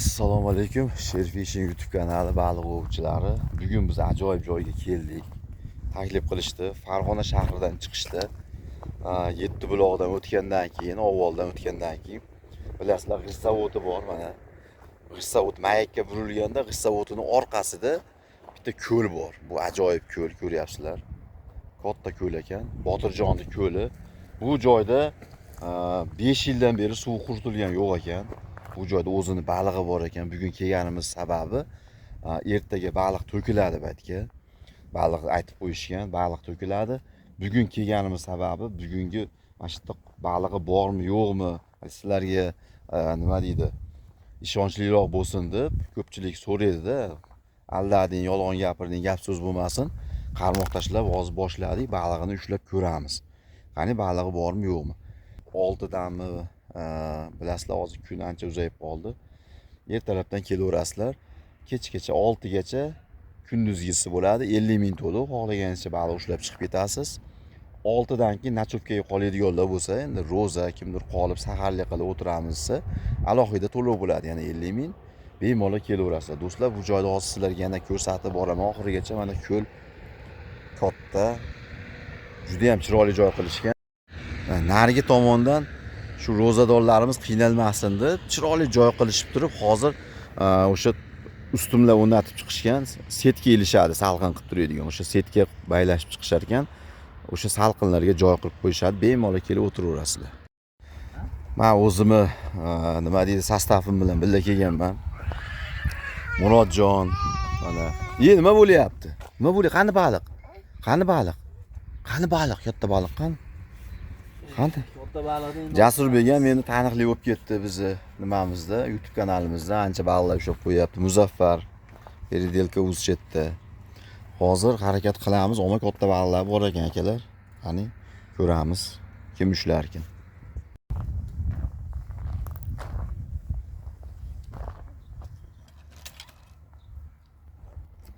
Assalomu alaykum. Sher Fishing YouTube kanali baliq ovchilari. Bugun biz ajoyib joyga keldik. Taklif qilishdi. Farg'ona shahridan chiqishdi. 7 buloqdan o'tgandan keyin, Ovoldan o'tgandan keyin bilasizlar, g'issavoti bor mana. G'issavot mayakka burilganda g'issavotining orqasida bitta ko'l bor. Bu ajoyib ko'l, ko'ryapsizlar. Katta ko'l ekan. Botirjonning ko'li. Bu joyda 5 yildan beri suv quritilgan yo'q ekan. Bu joyda o'zini balig'i bor ekan. Bugun kelganimiz sababi ertaga baliq to'kiladi bu yerga. Baliq aytib qo'yishgan, baliq to'kiladi. Bugun kelganimiz sababi bugungi mana shu yerda balig'i bormi, yo'qmi, sizlarga nima deydi, ishonchliroq bo'lsin deb ko'pchilik so'raydi-da. Aldading, yolg'on gapirding, gap so'z bo'lmasin. Qarmoq tashlab hozir boshladik, balig'ini ushlab ko'ramiz. Qani balig'i bormi, yo'qmi? 6danmi? Bilasizlar, hozir kun ancha uzayib qoldi. Ertalabdan kelaverasizlar. Kechgacha 6 gacha kunduzgisi bo'ladi. 50 ming to'liq, xohlaganingizcha baliq ushlab chiqib ketasiz. 6dan keyin nachopkaga qoladiganlar bo'lsa, endi roza kimdir qolib saharlik qilib o'tiramiz desa, alohida to'lov bo'ladi, yana 50 ming. Bemalol kelaverasizlar. Do'stlar, bu joyda hozir sizlarga yana ko'rsatib boraman oxirigacha. Mana ko'l katta. Juda ham chiroyli joy qilishgan. Narigi tomondan shu rozadorlarimiz qiynalmasin deb chiroyli joy qilishib turib, hozir o'sha ustumlar o'rnatib chiqishgan. Setka ilishadi, salqin qilib turadigan. O'sha setka baylashib chiqishar ekan. O'sha salqinlarga joy qilib qo'yishadi. Bemalol kelib o'tiraverasizlar. Men o'zimni nima deydi, sostavim bilan birga kelganman. Murodjon, mana. Nima bo'lyapti? Nima bo'lyapti? Qani baliq? Qani baliq? Qani baliq? Katta baliq qani? Qanday? Jasurbek ham meni taniqli bo'lib ketdi bizni nimamizda, YouTube kanalimizda ancha baliqlar ushlab qo'yapti. Muzaffar Peridelka Uzchetda. Hozir harakat qilamiz. Omma katta baliqlar bor ekan akalar. Qani ko'ramiz kim ushlar ekan.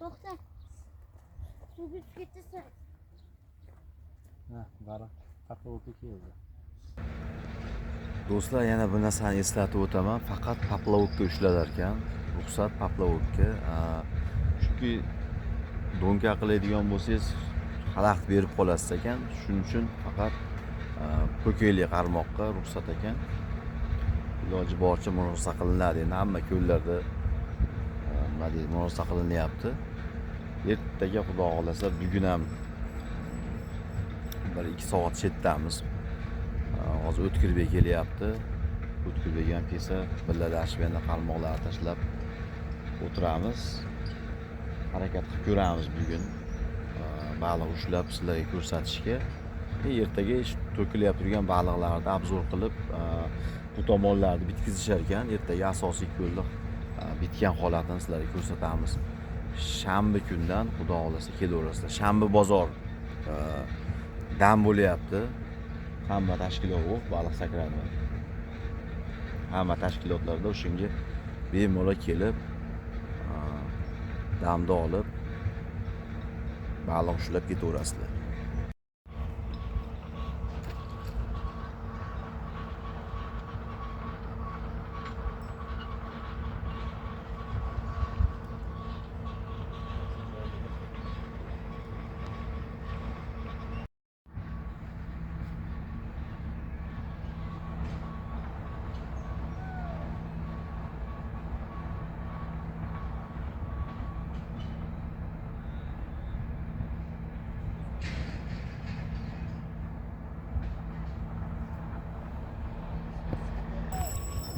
To'xta. Suvga ketasan. Bari paplovka keldi. Do'stlar, yana bir narsani eslatib o'taman. Faqat paplovka ushlalar ekan. Ruxsat paplovka. Chunki donka qiladigan bo'lsangiz xalaqit berib qolasiz ekan. Shuning uchun faqat po'kayli qarmoqqa ruxsat ekan. Iloji boricha murosa qilinadi. Endi hamma ko'llarda nima deydi, murosa qilinyapti. Ertaga xudo xolasa bugun ham 1-2 soat chetdamiz. Hozir O'tkirbek kelyapti. O'tkirbek ham kelsa, birgalashib yana qarmoqlarni tashlab o'tiramiz. Harakat qilib ko'ramiz bugun. Baliq ushlab sizlarga ko'rsatishga. Ertaga to'kilib turgan baliqlarni obzor qilib, bu tomonlarni bitkizishar ekan. Ertaga asosiy ko'lni bitgan holatini sizlarga ko'rsatamiz. Shanba kundan xudo xolasa kelaverasizlar. Shanba bozor dam bo'lyapti. Hamma tashkilot yo'q, baliq sakradi. Hamma tashkilotlarda o'shunga bemalol kelib, damda olib, baliq ushlab ketaverasizlar.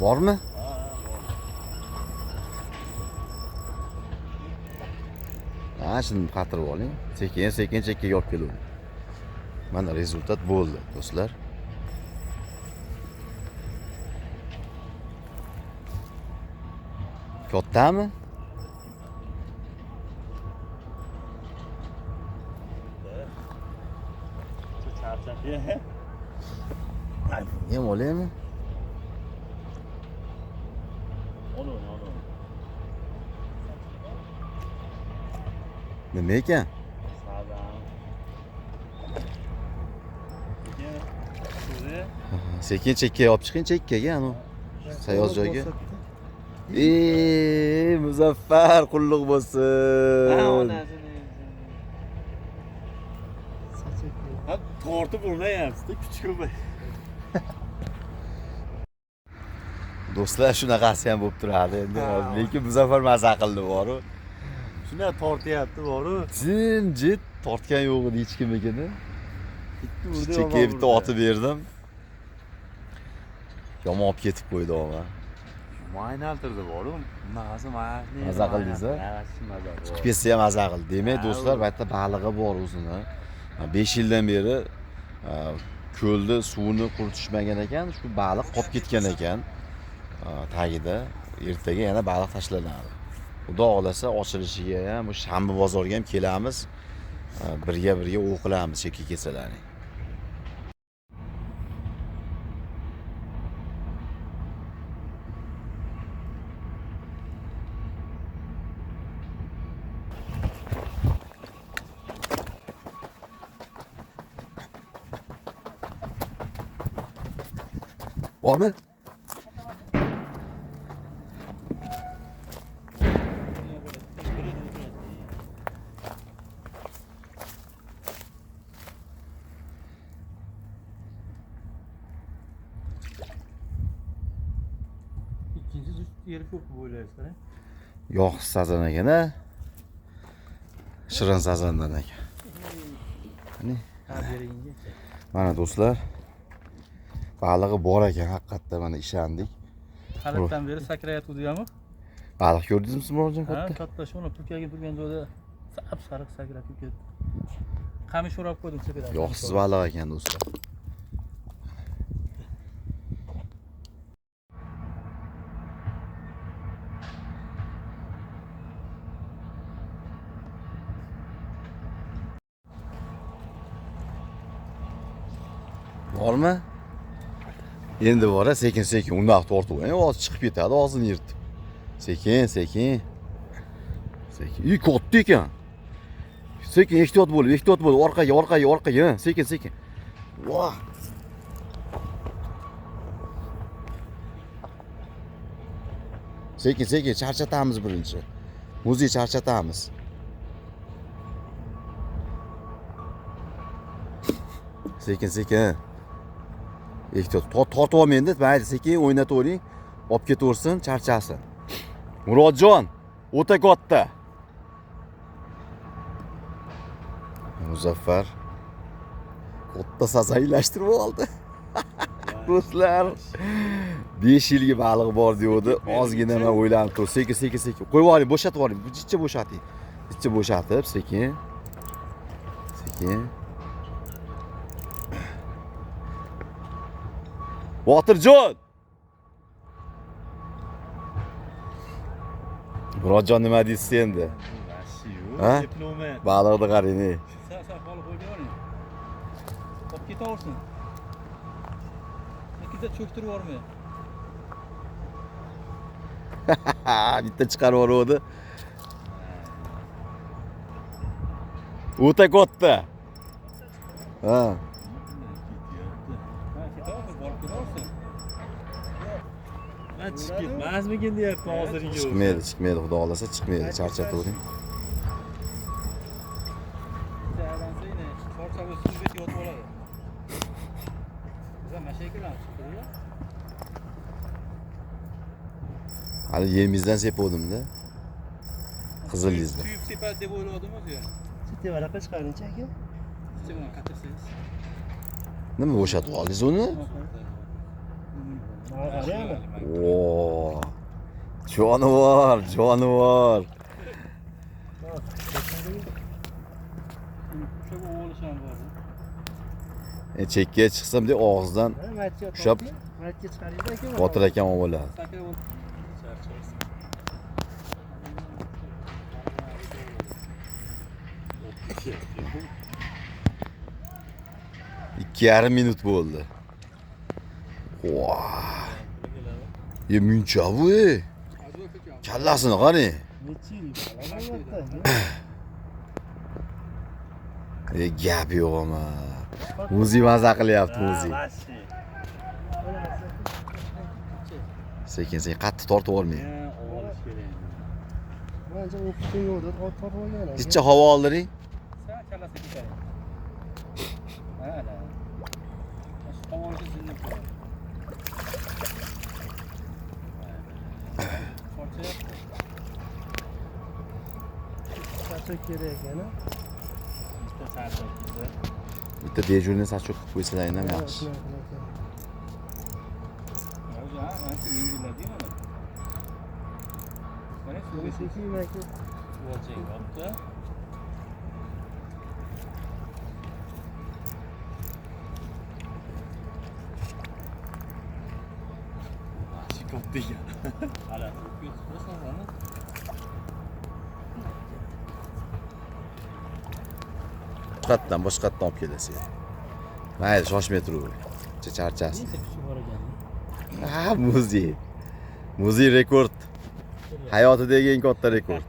Bormi? Shuni qatirib oling. Sekin chekkaga olib kelavering. Mana rezultat bo'ldi, do'stlar. Kattami? Yem olaymi? Nima ekan? Sekin chekkaga olib chiqing, chekkaga, sayoz joyga. Muzaffar qulluq bo'lsin. Ha, tortib o'ynayapsiz-da, kuchukmi? Do'stlar shunaqasi ham bo'lib turadi endi. Lekin Muzaffar maza qildi boru. Shuna tortyapti boru. Jimjit tortgan yo'q edi hech kimligini. Chekkaga bitta otib berdim. Yomon olib ketib qo'ydi og'a. Maynaltirdi boru. Mag'asi Maza qildingiz-a? Chiqib ketsa ham maza qildi. Demak, do'stlar, bu yerda balig'i bor o'zini. 5 yildan beri ko'lda suvni quritishmagan ekan, shu baliq qolib ketgan ekan. Tagida ertaga yana baliq tashlanadi. Xudo xolasa ochilishiga ham, shanba bozorga ham kelamiz. Birga o'qilamiz chekka kesalarni. Bormi? İkinci yeri ko'p bo'ylaysiz-a? Yo'q, sazan ekan-a. Shirin sazandan ekan. Qani, mana do'stlar, balig'i bor ekan, haqiqatda mana ishondik. Halitdan beri sakrayotgandi-ku. Baliq ko'rdingizmi, Murodjon Ha, katta? katta shuni pulkaga turgan joyda sariq sakrab ketdi. Qamish o'rab qo'ydim sepiladi. Yo'qsiz baliq ekan do'stlar. Bormi? Endi bora sekin-sekin undoq tortib qo'ying. Hozir chiqib ketadi, og'zini yirtib. Sekin. Sekin, katta ekan. Sekin, ehtiyot bo'l, orqaga, sekin. Voh. Sekin, charchatamiz birinchi. Muzi charchatamiz. Sekin. Ehtiyot, tortib olmaydi, mayli, sekin o'ynatib o'ring. Olib ketaversin, charchasin. Murodjon, o'ta katta. Muzaffar katta sazaylashtirib oldi. Do'stlar, 5 yilga baliq bor deydi. Ozgina men o'ylanib tur. Sekin. Qo'yib oling, bo'shatib oling. Jichcha bo'shating. Jichcha bo'shatib, sekin. Botirjon! Murodjon nima deysiz endi? Ha? Baliqni qarang. Sen qolib qo'ygan. Olib ketaversin. Ikkita cho'ktirib yorma. Bitta chiqarib yubordi. O'ta katta. Ha. Chiqib ketmasmikin deyapti hozirgi. Chiqmaydi, xudo xolasa chiqmaydi. Charchatavering. Hali yemizdan sepavdim-da. Qizilingizdan. Suyib sepadi deb o'yladim-ku. Tevaraqa chiqaringchi aka? Sen qatirsangiz. Nima bo'shatib oldingiz uni? Qaraymi? Oo. Jonivor. Shunga o'g'lish ham bor. Chekkaga chiqsam deb og'zidan Ushab. Matga chiqaringchi aka? Botir akam olib oladi. Ikki yarim minut bo'ldi. Vah. Muncha bu. Kallasini qarang. Necha yil Gap yo'q ama. Muzi maza qilyapti, muzi. Sekin qattiq tortib olmaydi. Olish kerak. Bence o kutu yolda ot olgan. Zichcha havo oldiring. Sen kallasi ketadi. Hala. Havoga zinnib qo'yadi. Tortyapti. Saçak kerak yana. Bitta sarsa. Bitta dejurni sachok qilib qo'ysalar ham yaxshi. Sekin maki. Boshqatdan olib kelasiz. Mayli, shoshmay turavering. Charchasin. Ha, muzey. Muzey rekord. Hayotidagi eng katta rekord.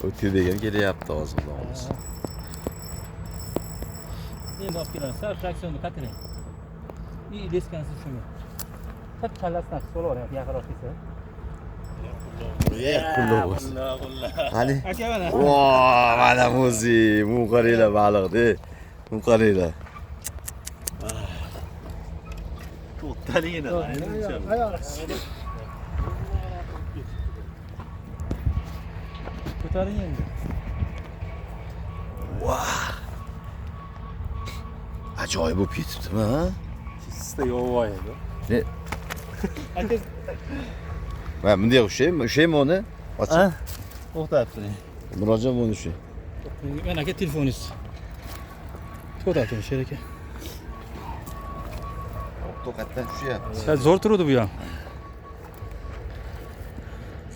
O'tdi degan kelyapti hozir o'g'lingiz. Endi olib kelamiz. Sal traksionni qatiring. Deskansiz shunga. Qat kallasidan qisib olaveramiz, yaqinroq kelsa. Qulluq bo'lsin. Qani? Aka mana. Voh, mana muzey, bu qaranglar baliqni. Bu qaranglar. To'xtaligini ko'taring endi. Voh. Ajoyib bo'lib ketibdimi, ha? Chista yovoy edi. Ne? Aka, Va bunday ushlaymi uni? ha? To'xtab turing. Murodjon buni ushay. Mana aka telefoningiz. To'xtab turing sheraka. To'qatdan tushyapti. Zo'r turdi bu ham.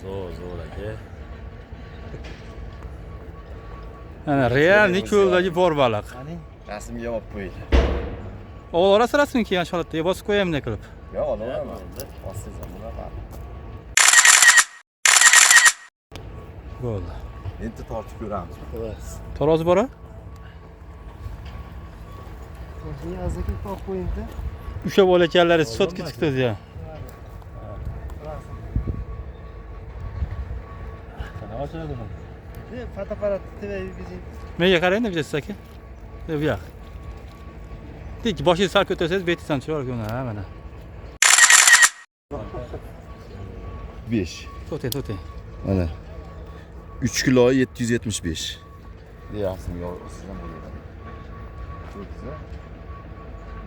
Zo'r aka. Ana real ko'ldagi bor baliq. Rasmga olib qo'ying. Olasiz rasmini kelgan holatda bosib qo'yamda qilib. Yo'q, olaman. Bossangiz ham bo'laman. Bo'ldi. Endi tortib ko'ramiz. Tarozi bor-a? Şimdi azaki top koyunda. Ushlab olayotganlaringiz sotga chiqdi ya. Qanaqa ochadi bu? Fotoaparat TV bizim. Menga qarang-da bilasiz aka. Bu yoq. Dik boshingizni sal ko'tarsangiz betingiz ham chiroyli ko'rinadi, ha mana. 5. To'ting. Mana. 3 kilo 775. Deyapsizmi, yo'q, sizdan bo'laveradi. Ko'rdiz-a?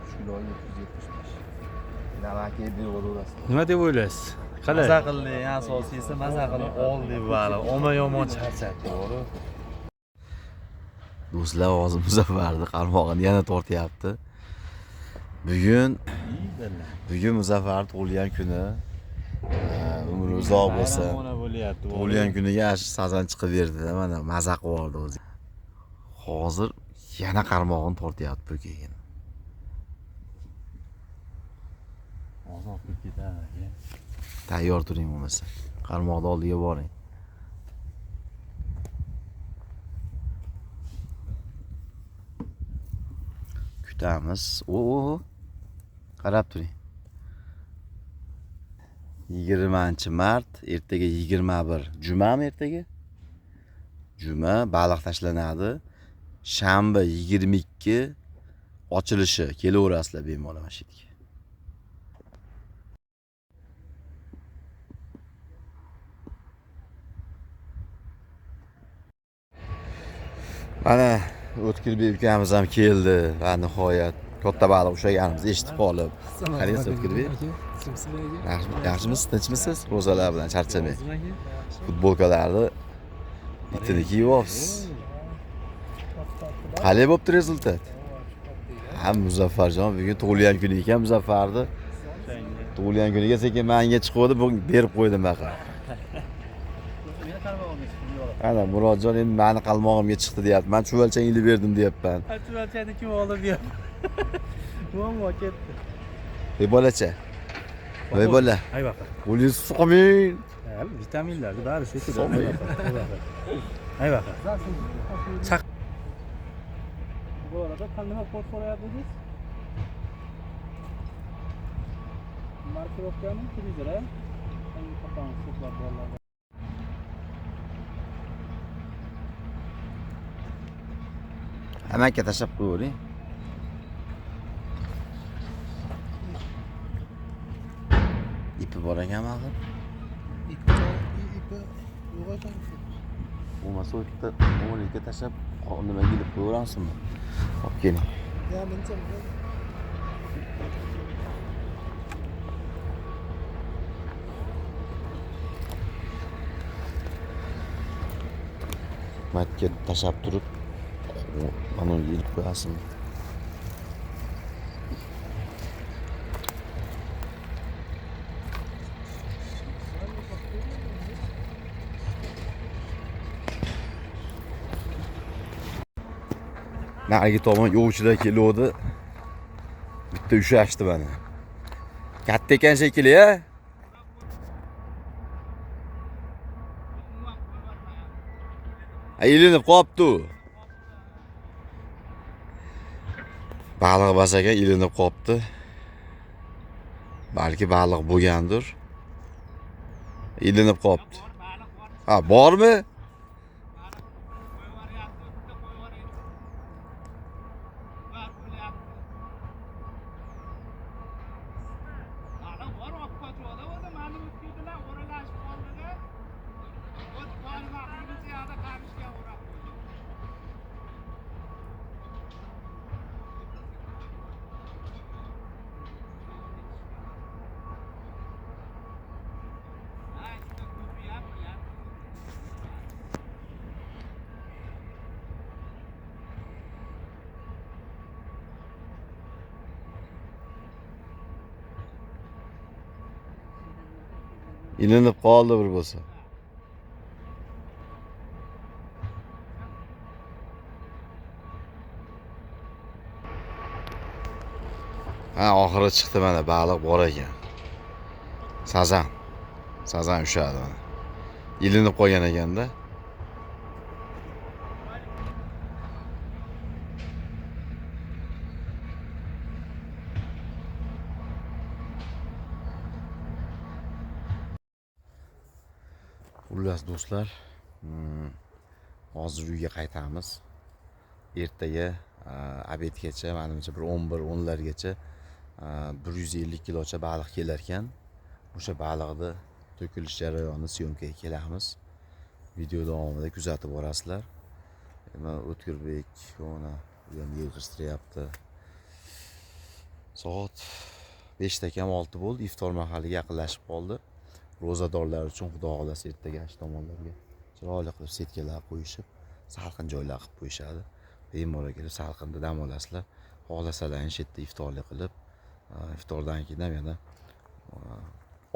3 kilo 775. Navaki deb o'ylaysiz. Nima deb o'ylaysiz? Qalay? Maza qildi, asosiysi maza qilib oldi bali. Yomon charchatdi, to'g'ri. Do'stlar, hozir Muzaffarni qarmog'ini yana tortyapti. Bugun Muzaffar tug'ilgan kuni. Umri uzoq bo'lsin. bo'lyapti. Tug'ilgan kuniga sazan chiqib berdi-da, mana maza qilib oldi o'zi. Hozir yana qarmog'ini tortyapti bu keyin. Ozod qilib ketadi. Tayyor turing bo'lmasa. Qarmoqni oldiga boring. Kutamiz. Qarab turing. 20-mart, ertaga 21. Jumami ertaga? Juma baliq tashlanadi. Shanba 22 ochilishi. Kelaverasizlar bemalol mana shu yerga. Mana O'tkir ukamiz ham keldi va nihoyat katta baliq ushlaganimizni eshitib qolib. Qaraysiz O'tkir bek. Yaxshimisiz? Tinchmisiz? Ro'zalar bilan charchamang. Futbolkalarni bitini kiyyapsiz. Qalay bo'pti rezultat? Ha, Muzaffarjon bugun tug'ilgan kuni ekan Muzaffarni. Tug'ilgan kuniga sekin menga chiqdi, bu berib qo'ydim baqa. Ana Murodjon endi meni qalmog'imga chiqdi deyapti. Men chuvalchangni berdim deyapman. Chuvalchani kim oldi bu ham? Muammo ketdi. Ey bolacha. Voy bola. Hay baqa. Qo'lingizni suqmang. Vitaminlarni bari shu yerda. Hay baqa. Bu arada nima port so'rayapti dedingiz? Markirovkaning televizori. Endi qopamiz ko'plab bolalar. Amaki tashlab qo'yavering. İpi bor ekanmi axir? ipi yo'q ekan. Bo'lmasa o yerda o'g'liga tashlab nimaga ilib qo'yaveramizmi? Olib keling. Ya mencha Matga tashlab turib, mana uni ilib qo'yasizmi? Narigi tomon yo'lovchilar keluvdi. Bitta ushlashdi mana. Katta ekan shekilli, a? Ilinib qolibdi. Baliq bas ekan, ilinib qolibdi. Balki baliq bo'lgandir. Ilinib qolibdi. Ha, bormi? İlinib qoldi bir bo'lsa. Ha, oxiri chiqdi mana baliq bor ekan. Sazan. Sazan ushladi mana. Ilinib qolgan ekanda. Xullas do'stlar, hozir uyga qaytamiz. Ertaga obedgacha, menimcha bir 11-10largacha 150 kilocha baliq kelar ekan. O'sha baliqni to'kilish jarayonini syomkaga kelamiz. Video davomida kuzatib borasizlar. Mana O'tkirbek ona u ham yig'ishtiryapti. Soat 5 kam 6 bo'ldi, iftor mahaliga yaqinlashib qoldi. Ro'zadorlar uchun xudo xolasa ertaga ash tomonlarga chiroyli qilib setkalar qo'yishib, salqin joylar qilib qo'yishadi. Bemalol kelib salqinda dam olasizlar. Xohlasalar shu yerda iftorlik qilib, iftordan keyin ham yana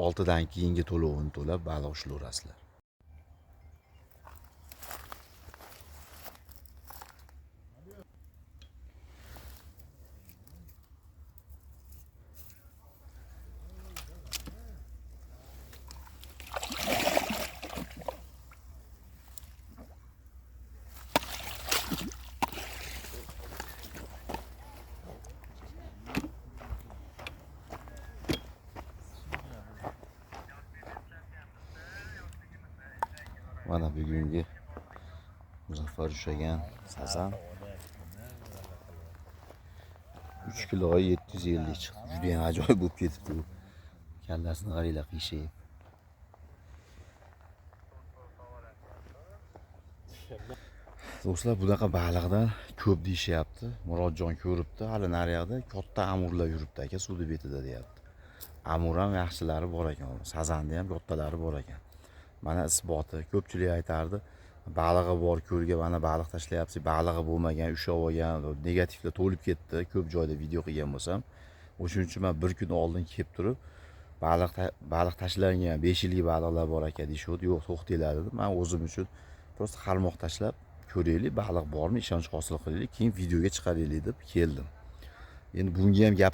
6 dan keyingi to'lovini to'lab baliq ushlayverasizlar. Mana bugungi Muzaffar ushlagan sazan 3 kilo 750 chiqdi. Juda ham ajoyib bo'lib ketibdi bu. Kallasini qaranglar qiyshayib. Do'stlar, bunaqa baliqdan ko'p deyishyapti. Murodjon ko'ribdi, hali naryoqda katta amurlar yuribdi aka, suvni betida deyapti. Amur ham yaxshilari bor ekan, sazanni ham kattalari bor ekan. Mana isboti. Ko'pchilik aytardi, balig'i bor ko'lga mana baliq tashlayapsiz, balig'i bo'lmagan, ushlab olgan, negativlar to'lib ketdi. Ko'p joyda video qilgan bo'lsam, o'shuning uchun men bir kun oldin kelib turib, baliq tashlangan 5 yillik baliqlar bor ekan deyshodi. Yo'q, to'xtanglar dedim. Men o'zim uchun prosta qarmoq tashlab ko'raylik, baliq bormi, ishonch hosil qilaylik, keyin videoga chiqaraylik deb keldim. Endi bunga ham gap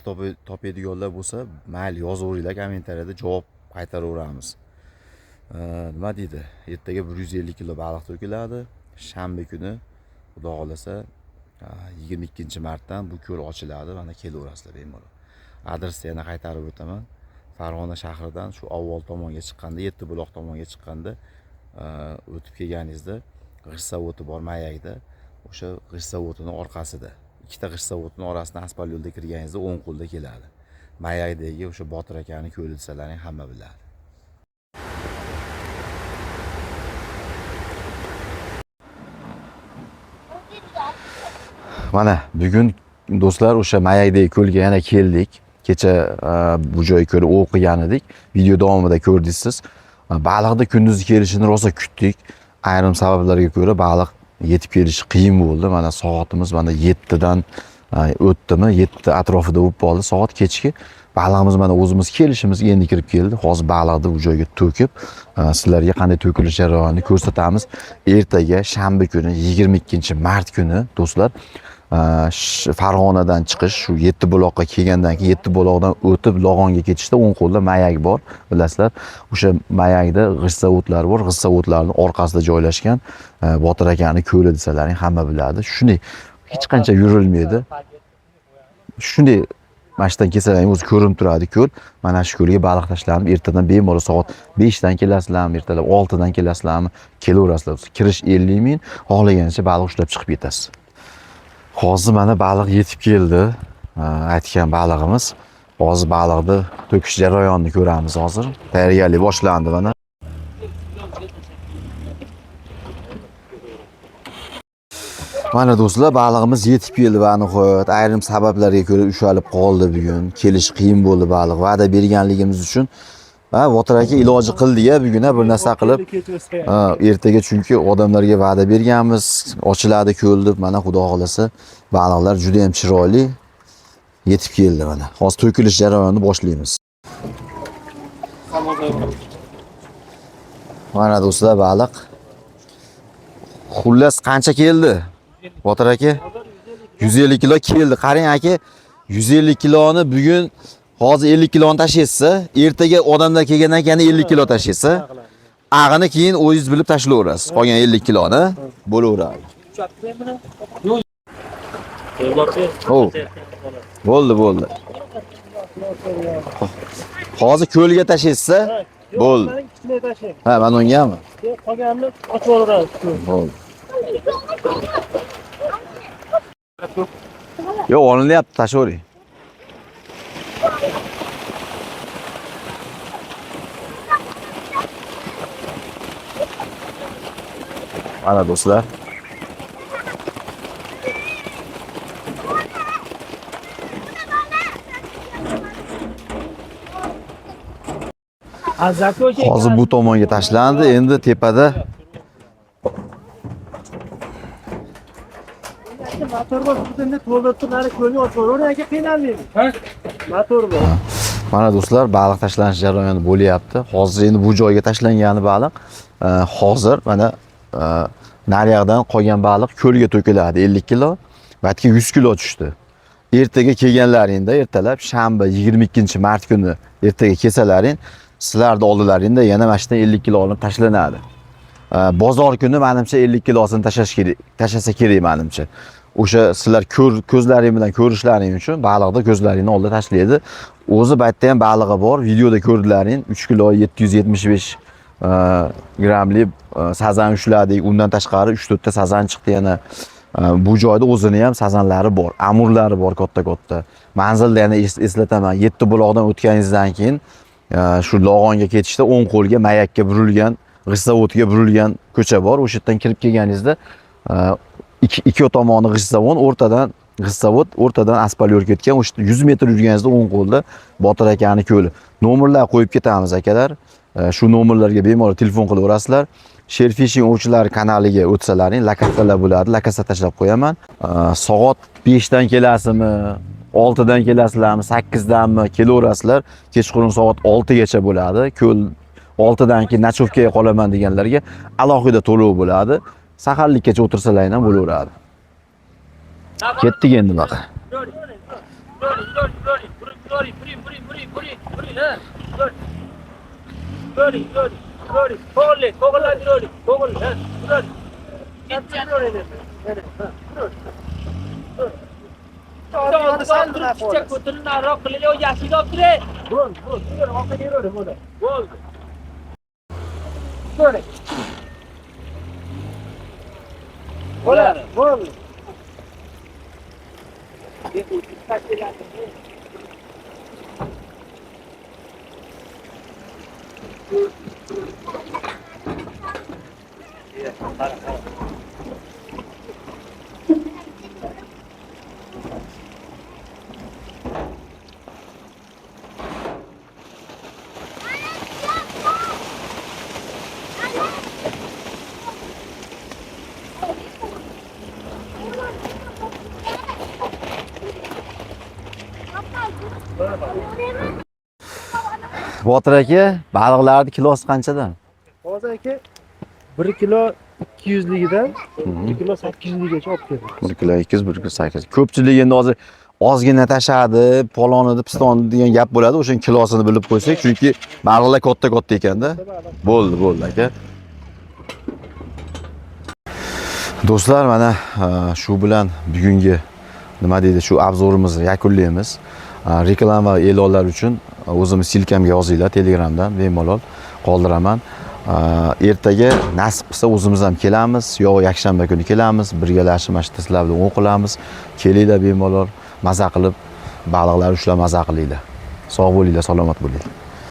topadiganlar bo'lsa, mayli yozaveringlar, kommentariyada javob qaytaraveramiz. Nima deydi? Ertaga 150 kilo baliq to'kiladi. Shanba kuni xudo xolasa 22-martdan bu ko'l ochiladi. Mana kelaverasizlar bemalol. Adresni yana qaytarib o'taman. Farg'ona shahridan shu Avval tomonga chiqqanda, Yetti-buloq tomonga chiqqanda o'tib kelganingizda g'isht zavodi bor Mayakda. O'sha g'isht zavodining orqasida, ikkita g'isht zavodining orasidan asfalt yo'lda kirganingizda o'ng qo'lda keladi. Mayakdagi o'sha Botir akani ko'li desalaring hamma biladi. Mana bugun do'stlar o'sha Mayakdagi ko'lga yana keldik. Kecha bu joyga ko'ra o'qigan edik. Video davomida ko'rdingiz. Baliqda kunduzi kelishini rosa kutdik. Ayrim sabablarga ko'ra baliq yetib kelishi qiyin bo'ldi. Mana soatimiz mana 7 dan o'tdimi? 7 atrofida bo'lib qoldi. Soat kechki. Balig'imiz mana o'zimiz kelishimizga endi kirib keldi. Hozir baliqni bu joyga to'kib, sizlarga qanday to'kilish jarayonini ko'rsatamiz. Ertaga shanba kuni 22-mart kuni do'stlar Farg'onadan chiqish, shu Yetti-buloqqa kelgandan keyin Yetti-buloqdan o'tib Log'onga ketishda o'ng qo'lda Mayak bor, bilasizlar. O'sha Mayakda g'isht zavodlari bor. G'isht zavodlarining orqasida joylashgan Botir akani ko'li desalaring hamma biladi. Shunday hech qancha yurilmaydi. Shunday mashdan kesalaring o'zi ko'rinib turadi ko'l. Mana shu ko'lga baliq tashlanib, ertadan bemalol soat 5 dan kelasizlarmi, ertalab 6 dan kelasizlarmi, kelaverasizlar. Kirish 50 ming, xohlagancha baliq ushlab chiqib ketasiz. Hozir mana baliq yetib keldi. Aytgan balig'imiz. Hozir baliqni to'kish jarayonini ko'ramiz hozir. Tayyorgarlik boshlandi mana. Mana do'stlar, balig'imiz yetib keldi va nihoyat ayrim sabablarga ko'ra ushalib qoldi bugun. Kelish qiyin bo'ldi baliq. Va'da berganligimiz uchun Botir aka iloji qildi-ya bugun bir narsa qilib. Ertaga chunki odamlarga va'da berganmiz, ochiladi ko'l deb. Mana xudo xolasa baliqlar juda ham chiroyli yetib keldi mana. Hozir to'kilish jarayonini boshlaymiz. Mana do'stlar baliq. Xullas qancha keldi? Botir aka 150 kilo keldi. Qarang aka, 150 kiloni bugun hozir 50 kiloni tashlaysiz, ertaga odamlar kelgandan keyin 50 kilo tashlaysiz. Ag'ini keyin o'zingiz bilib tashlayverasiz. Qolgan 50 kiloni bo'laveradi. Bo'ldi. Hozir ko'lga tashlaysiz, bo'ldi. Ha, mana ungami? Qolganini ochib olaveramiz. Bo'ldi. Yo'q, olinyapti, tashlayvering. Mana do'stlar. Hozir bu tomonga tashlandi, endi tepada motor bor, butunda to'ldirib ko'lni ochaveravering aka, qiynalmaydi. Motor bor. Mana do'stlar, baliq tashlanish jarayoni bo'lyapti. Hozir endi bu joyga tashlangani baliq. Hozir mana naryoqdan qolgan baliq ko'lga to'kiladi 50 kilo. Vatga 100 kilo tushdi. Ertaga kelganlaringda, ertalab shanba 22-mart kuni ertaga kelsalaring, sizlarning oldilaringda yana mana shunday 50 kilo olib tashlanadi. Bozor kuni menimcha 50 kilosini tashlasa kerak menimcha. O'sha sizlar ko'zlaring bilan ko'rishlaring uchun baliqni ko'zlaringning oldida tashlaydi. O'zi baytda ham balig'i bor, videoda ko'rdilaring, 3 kilo 775 grammli sazan ushladik. Undan tashqari 3-4 ta sazan chiqdi yana. Bu joyda o'zini ham sazanlari bor, amurlari bor katta-katta. Manzilda yana eslataman, Yetti-buloqdan o'tganingizdan keyin shu Log'onga ketishda o'ng qo'lga Mayakka burilgan, g'isht zavodiga burilgan ko'cha bor. O'sha yerdan kirib kelganingizda ikki tomoni g'isht zavod, o'rtadan asfalt yo'l ketgan. O'sha 100 metr yurganingizda o'ng qo'lda Botir akani ko'li. Nomerlar qo'yib ketamiz akalar. Shu nomerlarga bemalol telefon qilaverasizlar. Share Fishing ovchilari kanaliga o'tsalaring, lokatsiyalar bo'ladi. Lokatsiya tashlab qo'yaman. Soat 5 dan kelasizmi, 6 dan kelasizlarmi, 8 danmi kelaverasizlar. Kechqurun soat 6 gacha bo'ladi. Ko'l 6 dan keyin nachovkaga qolaman deganlarga alohida to'lov bo'ladi. Saharlikkacha o'tirsalaring ham bo'laveradi. Ketdik endi baqa. ko'tarib nariroq qilaylik, yashikni olib turay. Bo'ladi. Bo'ldi. Botir aka, baliqlarning kilosi qanchadan? Hozir aka 1 kilo 200 ligidan 1 kilo 800 ligacha olib keldik. 1 kilo 200, 1 kilo 800. Ko'pchilik endi hozir ozgina tashadi, polonidi, pistoni degan gap bo'ladi. O'sha kilosini bilib qo'ysak, chunki baliqlar katta-katta ekanda. Bo'ldi aka. Do'stlar, mana shu bilan bugungi nima deydi, shu obzorimizni yakunlaymiz. Reklama va e'lonlar uchun o'zimiz silkamga yozinglar Telegramdan, bemalol qoldiraman. Ertaga nasib qilsa o'zimiz ham kelamiz, yo yakshanba kuni kelamiz, birgalashib mana shu sizlar bilan o'qilamiz. Kelinglar bemalol, maza qilib baliqlar ushlab maza qilinglar. Sog' bo'linglar, salomat bo'linglar.